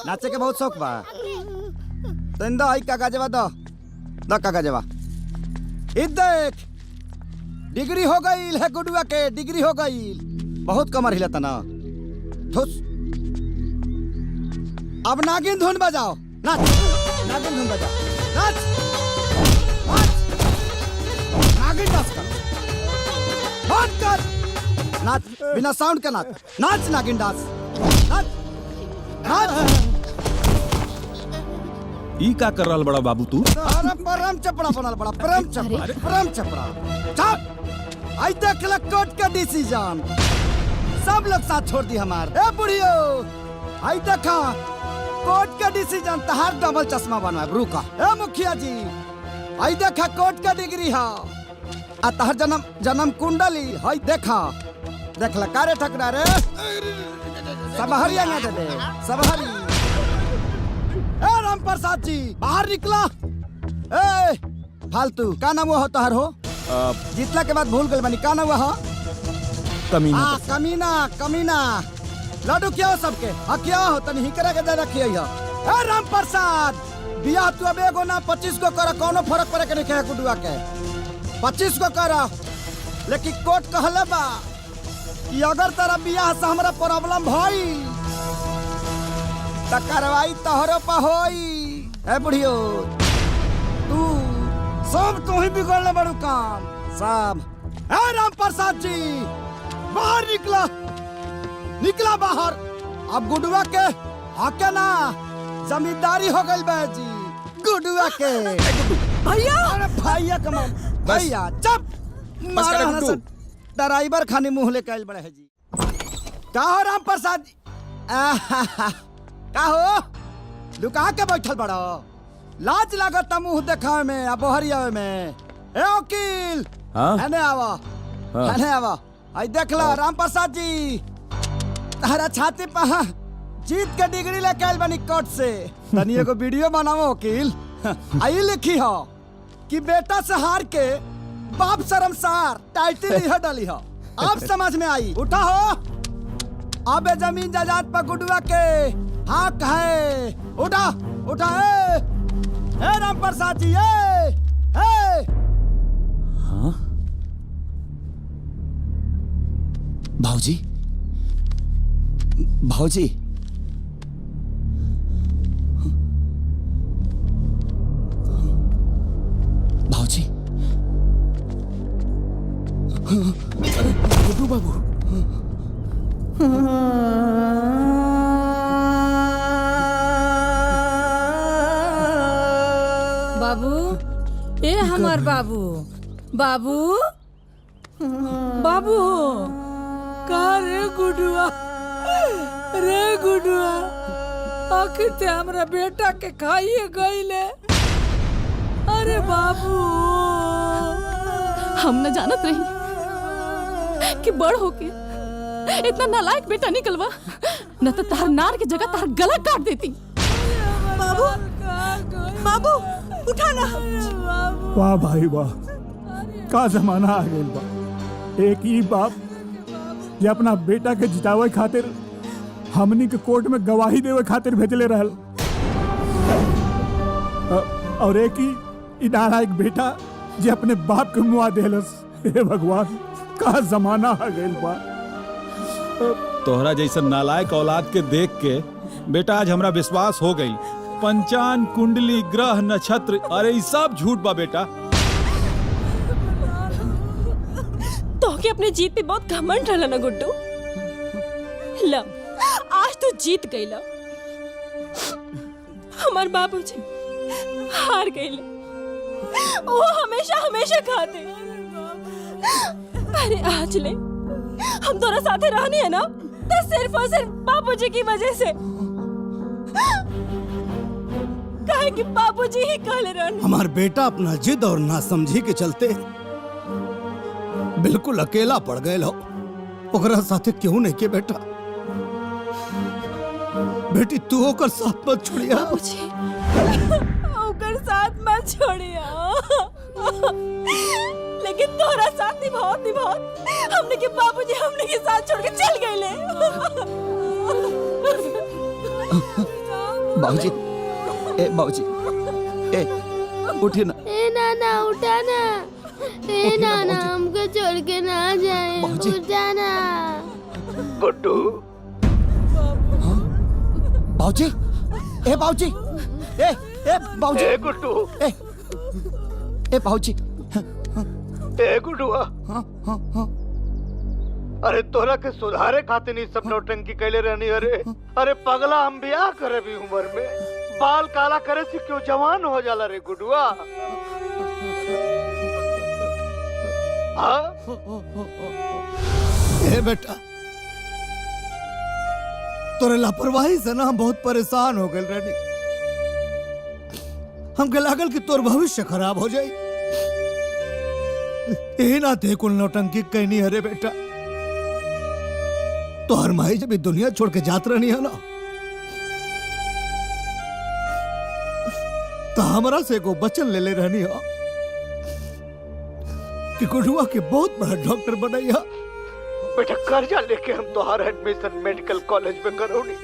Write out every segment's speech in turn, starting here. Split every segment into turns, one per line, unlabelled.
नाचे के बहुत शौक बा। तन दो आई कागजवा दो कागजवा। इ देख डिग्री हो गई है गुडुआ के, डिग्री हो गई। बहुत कमर हिलता ना। ठुस अब नागिन धुन बजाओ। नाच नागिन धुन बजाओ। नाच नागिन डांस कर। नाच कर नाच बिना साउंड के नाच। नाच नागिन डांस। नाच नाच।
ई का कर रहल बड़ा बाबू तू?
अरे परम चपड़ा बनल बड़ा, परम चपड़ा, परम चपड़ा। चल आई देख ल कोर्ट का डिसीजन। सब लोग साथ छोड़ दी हमार। ए बुढ़ियो आई देखा कोर्ट का डिसीजन। तहार डबल चश्मा बनवा रुका। ए मुखिया जी आई देखा कोर्ट का डिग्री है। आ तहार जन्म कुंडली हई देखा। देख ल कारे ठकरा रे। सब हरिया ना दे सब हरी। ए राम प्रसाद जी बाहर निकला। ए फालतू का नाम हो तोहर हो? जीतला के बाद भूल गए बनी। का नाम हो?
कमीना।
कमीना कमीना। लड्डू क्या हो सबके? क्या हो तनी हिकरा के दे रखिए। ए राम प्रसाद बियाह तू अब एगो ना 25 को कर। कोनो फर्क पड़े के नहीं है गुडुआ के। 25 को कर। लेकिन कोर्ट कहले बा कि अगर तेरा बियाह से हमरा प्रॉब्लम भई त कार्रवाई तोहरो पे होई। ए बुढ़ियो तू सब तू ही बिगड़ले बड़ू काम सब। ए राम प्रसाद जी बाहर निकला, निकला बाहर। अब गुडुआ के हके ना जमींदारी हो गई बे जी गुडुआ के। भैया अरे भैया कमान भैया चुप। ड्राइवर खाने मुंह लेके आइल बड़े है जी। का हो राम प्रसाद जी? का हो लुका के बैठल बड़ो? लाज लागत मुंह देखा में अब हरिया में। ए वकील हने आवा हने आवा। आई देख ला राम प्रसाद जी तारा छाती पे जीत के डिग्री लेके आइल बनी कोर्ट से। तनी एगो वीडियो बनाओ वकील। आई लिखी हो कि बेटा से हार के बाप शर्मसार टाइटल यह डाली हो। अब समझ में आई। उठा हो अब जमीन जायदाद पर गुडुआ के हक है। उठा उठा। ए राम प्रसाद जी ए भाऊजी भाऊजी भाऊजी गुड्डू बाबू
बाबू ए हमार बाबू बाबू बाबू का रे गुडुआ आखिर ते हमरा बेटा के खाइए गईले। अरे बाबू
हम न जानत रही कि बड़ होके इतना नालायक बेटा निकलवा, न तो तार नार की जगह तार गला काट देती।
बाबू बाबू उठा ना।
वाह भाई वाह का जमाना आ गया बा। एक ही बाप जे अपना बेटा के जितावे खातिर हमनी के कोर्ट में गवाही देवे खातिर भेजले रहल, और एक ही इदारा एक बेटा जे अपने बाप के मुआ देलस। हे भगवान का जमाना आ गइल बा।
तोहरा जैसा नालायक औलाद के देख के बेटा आज हमरा विश्वास हो गई। पंचांग कुंडली ग्रह नक्षत्र अरे ये सब झूठ बा बेटा।
तो के अपने जीत पे बहुत घमंड रहला ना गुड्डू। ला आज तो जीत गईला। हमार बाबूजी हार गईले। वो हमेशा हमेशा खाते। अरे आज ले हम दोनों साथे रहनी है ना तो सिर्फ और सिर्फ बाबूजी की वजह से। काहे कि बाबूजी ही कहले रहन।
हमार बेटा अपना जिद और नासमझी के चलते बिल्कुल अकेला पड़ गए हो। ओकरा साथे क्यों नहीं के बेटा? बेटी तू ओकर साथ मत छोड़िया।
बाबूजी ओकर साथ मत छोड़िया। लेकिन तोरा साथ निभाओ हमने के बाबूजी हमने के साथ छोड़ के चल गए ले।
बाबूजी, ए बाबूजी, ए उठिए ना।
ए नाना उठा ना, ए
ना,
नाना
बाबूजी।
हमको छोड़ के ना जाए,
बाबूजी।
उठा ना।
गुड्डू, बाबूजी, ए बाबूजी, ए बाबूजी,
ए गुड्डू,
ए बाबूजी,
ए गुड्डुआ, अरे तोरा के सुधारे खातिर नहीं सब नौटंकी कैले रहनी। अरे पगला हम ब्याह करे भी उम्र में, बाल काला करे से क्यों जवान हो जाला रे गुड्डुआ। हाँ?
ए बेटा, तोरे लापरवाही से ना हम बहुत परेशान हो गए रहनी। हमके लागल कि तोर भविष्य खराब हो जाई। यही ना थे कुल नौटंकी कहनी हरे बेटा। तो हर माई जब ये दुनिया छोड़ के जात रहनी है ना, तो हमारा से को वचन ले ले रहनी हो कि गुडुआ के बहुत बड़ा डॉक्टर बनैया।
बेटा कर्जा लेके हम तोहार एडमिशन मेडिकल कॉलेज में करोनी,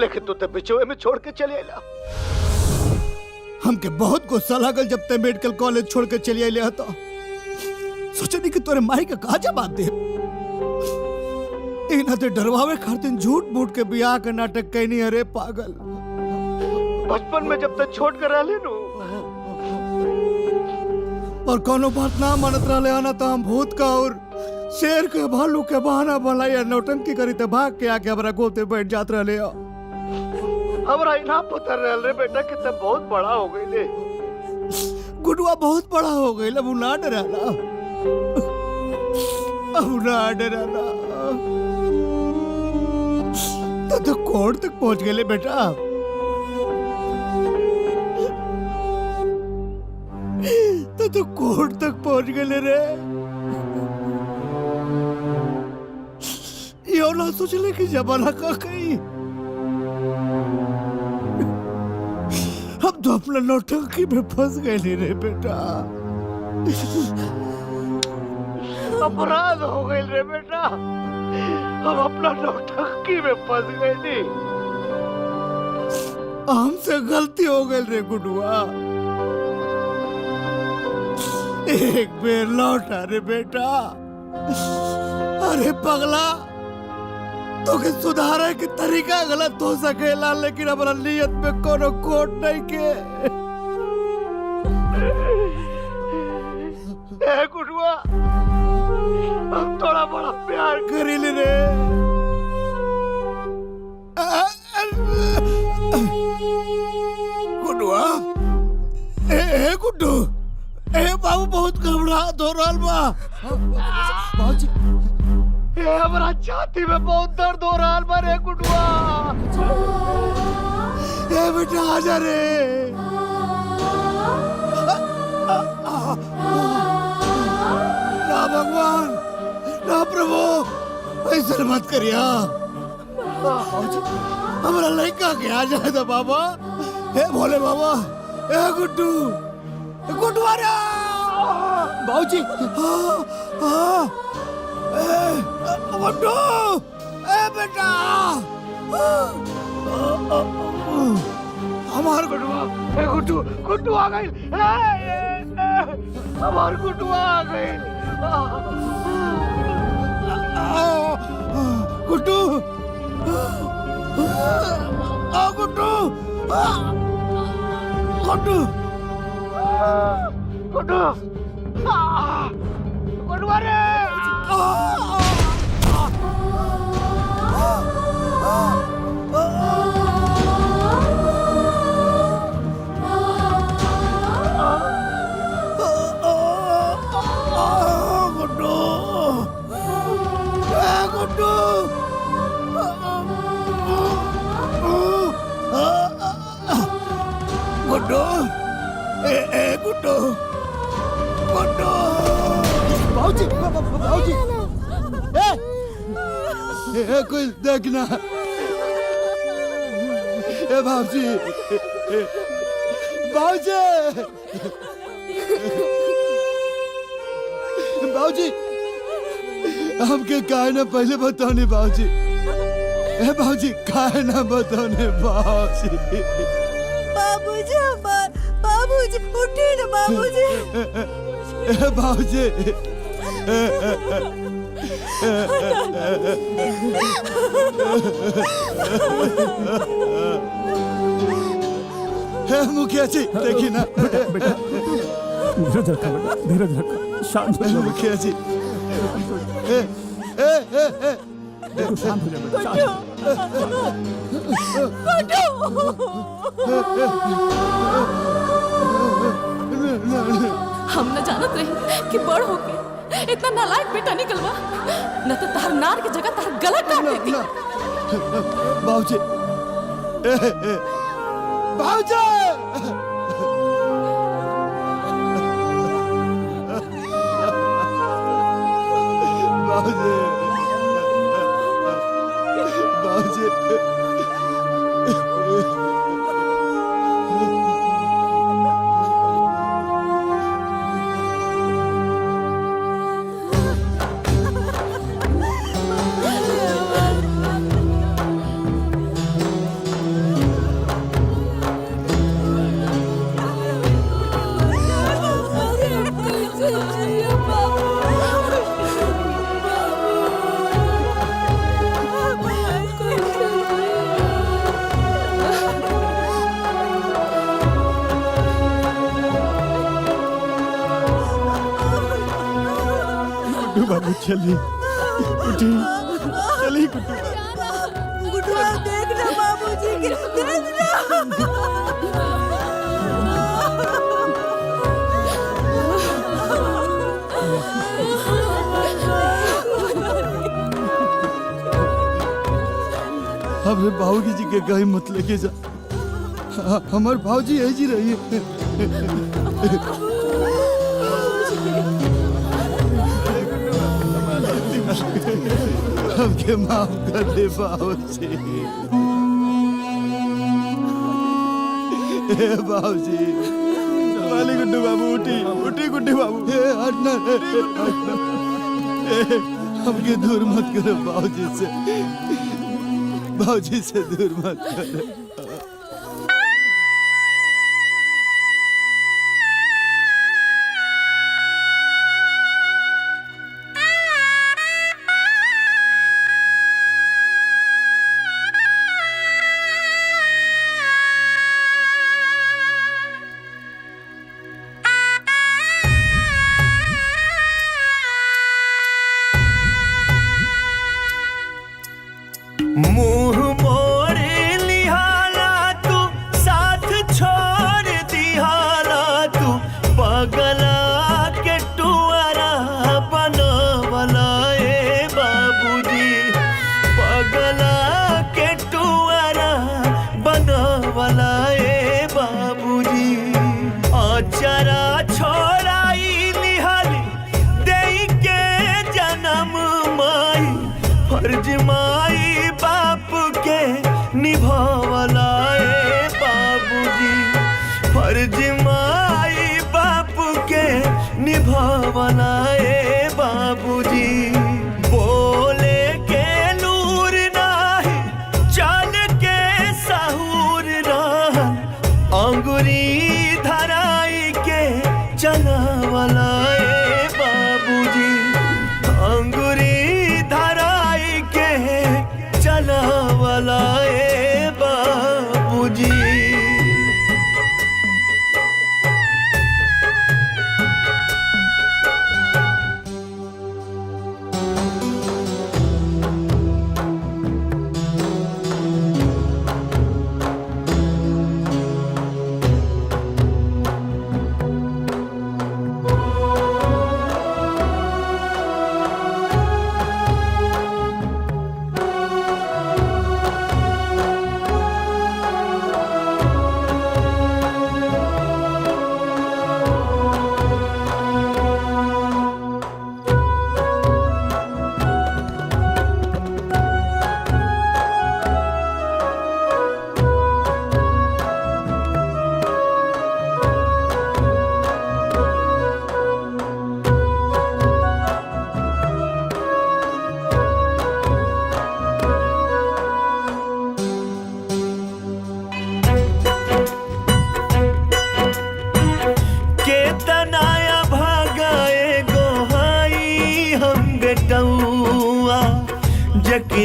लेकिन तू तो बिचोए में छोड़ के चले आला।
हमके बहुत गुस्सा लागल जब ते मेडिकल कॉलेज छोड़ के चली आइले हतो। सोचनी कि तोरे माई का कहा जवाब दे। इना ते डरवावे खातिर झूठ मूठ के बियाह का नाटक कहनी। अरे पागल,
बचपन में जब तक छोड़ कर रहले नु
और कोनो बात ना मानत रहले आना तो हम भूत का और शेर के भालू के बहाना बनाया नौटंकी करी ते भाग के आके हमरा गोते बैठ जात रहले हो।
हमरा इना पता रहल रे बेटा कि तब बहुत बड़ा हो गई ले।
गुडुआ बहुत बड़ा हो गई, अब ना डराला, अब ना डराला। तो कोर्ट तक पहुंच गए बेटा। तो कोर्ट तक पहुंच गए रे। यो ना सोचले कि जमाना का कहीं हम तो अपना नौटंकी में फंस गए रे बेटा।
अपराध हो गई रे बेटा, हम अपना नौटंकी में फंस गए नी।
हमसे गलती हो गई रे गुडुआ। एक बेर लौटा रे बेटा। अरे पगला, तो के सुधारे के तरीका गलत हो सकेला, लेकिन हमारा नियत में कोनो खोट नहीं के।
ए गुडुआ, हम थोड़ा बड़ा प्यार
करिल रे। गुडुआ, ए गुड्डू, ए बाबू बहुत घबराहट हो रहल बा। बाबूजी,
ए हमरा छाती में बहुत दर्द हो रहा बा रे गुडुआ।
ए बेटा आजा रे। ना भगवान, ना प्रभु, ऐसा मत करिया। हमारा लड़का के आ जाए तो बाबा। हे भोले बाबा, ए गुड्डू, गुड्डू रे। बाबूजी, गुड्डू, ए बेटा, हमार
गुडुआ, ए गुड्डू, गुड्डू आ गई। हमार गुड्डू आ गई।
गुड्डू, गुड्डू, गुड्डू,
गुड्डू, गुडुआ रे।
गुड्डू, ए गुड्डू, गुड्डू। बाबूजी, बाबूजी, ए कोई देखना। ए बाबूजी, बाबूजी, बाबूजी, हमके काहे ना पहले बताओ नहीं बाबूजी। ए बाबूजी काहे ना बताने बाबूजी।
बाबूजी हमार बाबूजी उठिए ना बाबूजी।
ए बाबूजी हे मुखिया जी देखिए ना।
बेटा धीरज रखा, बेटा धीरज रखा, शांत हो जाओ
मुखिया जी
देखो, शांत हो जाओ बेटा, शांत।
हम न जानत रही कि बड़ होके इतना नालायक बेटा निकलवा, न तो तार नार की जगह तार गला काट देती।
बाबूजी बाबूजी बाबूजी बाबूजी
बाबू चलिए, उठिए, चलिए गुड्डू।
गुड्डू देखना बाबूजी के देखना।
हमें बाबूजी जी के गाय मत लेके जा, हमारे भाजी यही जी रही हमके माफ कर दे बाबूजी। ए बाबूजी वाली गुड्डू बाबू उठी उठी गुड्डू बाबू। ए हटना हमके दूर मत करो बाबूजी से दूर मत करो।
मुंह मोड़े लिहाला तू, साथ छोड़ दिहाला तू, पगला के टुआरा बनवला ए बाबूजी, पगला के टुआरा बनवला ए बाबूजी। अचरा छोड़ाई लिहाली देई के जन्म माई, फर्ज माई बाप के निभावला ए बाबूजी, फर्ज माई बाप के निभावला ए बाबूजी। बोले के नूर नाही, चल के सहूर रहन, अंगुरी धराई के चलावला ए बाबूजी, अंगुरी धराई के चलावला ए बाबूजी।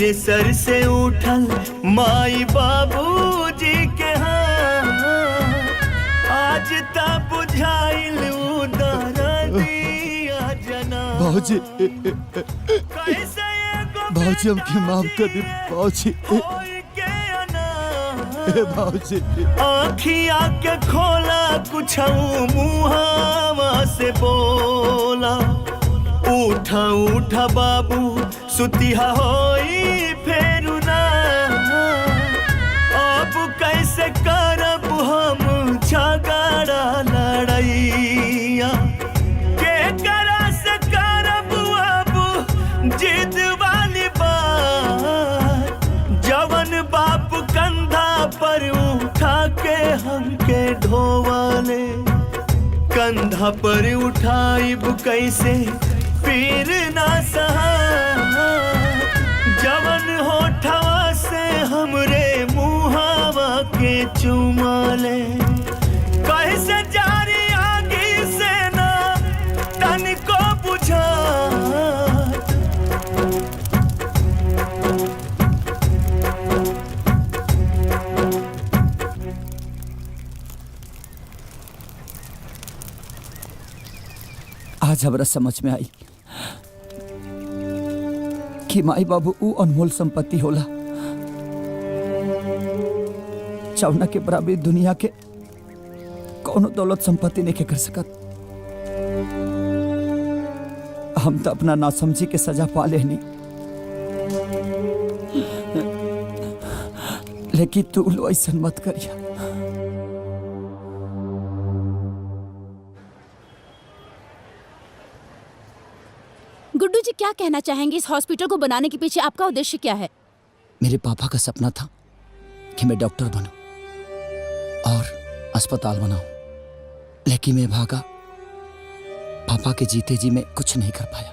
सिर सर से उठल माई बाबूजी के हाथ, आज तब बुझाइल दर्दिया जना।
बाबूजी
कैसे
बाबूजी हमके माफ कर दे बाबूजी। बाबूजी
आँखिया के खोला कुछ मुहावा से बोला, उठा उठा बाबू सुतिहा होई फेरू ना। अब कैसे करब हम झगड़ा लड़ैया, के करा से करब अब जिद वाली बात। जवन बाप कंधा पर उठा के हमके ढोवाले, कंधा पर उठाइब कैसे फिर ना सहा। जवन होठवा से हमरे मुहावा के चुमाले, कैसे जारी आगी से ना तन को बुझा।
आज हमरा समझ में आई कि माई बाबू ऊ अनमोल संपत्ति होला जौना के बराबरी दुनिया के कौनो दौलत संपत्ति नहीं के कर सकत। हम तो अपना नासमझी के सजा पा लेनी, लेकिन तू लो ऐसा मत करिया।
गुड्डू जी क्या कहना चाहेंगे? इस हॉस्पिटल को बनाने के पीछे आपका उद्देश्य क्या है?
मेरे पापा का सपना था कि मैं डॉक्टर बनूं और अस्पताल बनाऊं, लेकिन मैं भागा। पापा के जीते जी मैं कुछ नहीं कर पाया।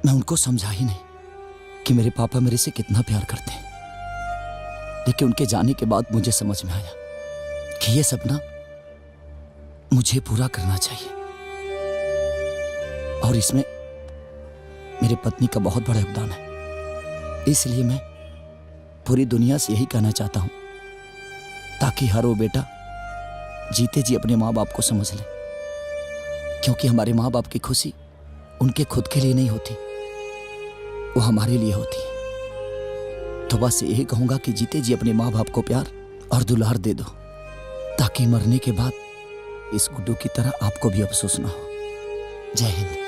मैं उनको समझा ही नहीं कि मेरे पापा मेरे से कितना प्यार करते हैं, लेकिन उनके जाने के बाद मुझे समझ में आया कि यह सपना मुझे पूरा करना चाहिए और इसमें मेरी पत्नी का बहुत बड़ा योगदान है। इसलिए मैं पूरी दुनिया से यही कहना चाहता हूं ताकि हर वो बेटा जीते जी अपने माँ बाप को समझ ले, क्योंकि हमारे माँ बाप की खुशी उनके खुद के लिए नहीं होती, वो हमारे लिए होती है। तो बस यही कहूंगा कि जीते जी अपने माँ बाप को प्यार और दुलार दे दो, ताकि मरने के बाद इस गुड्डू की तरह आपको भी अफसोस ना हो। जय हिंद।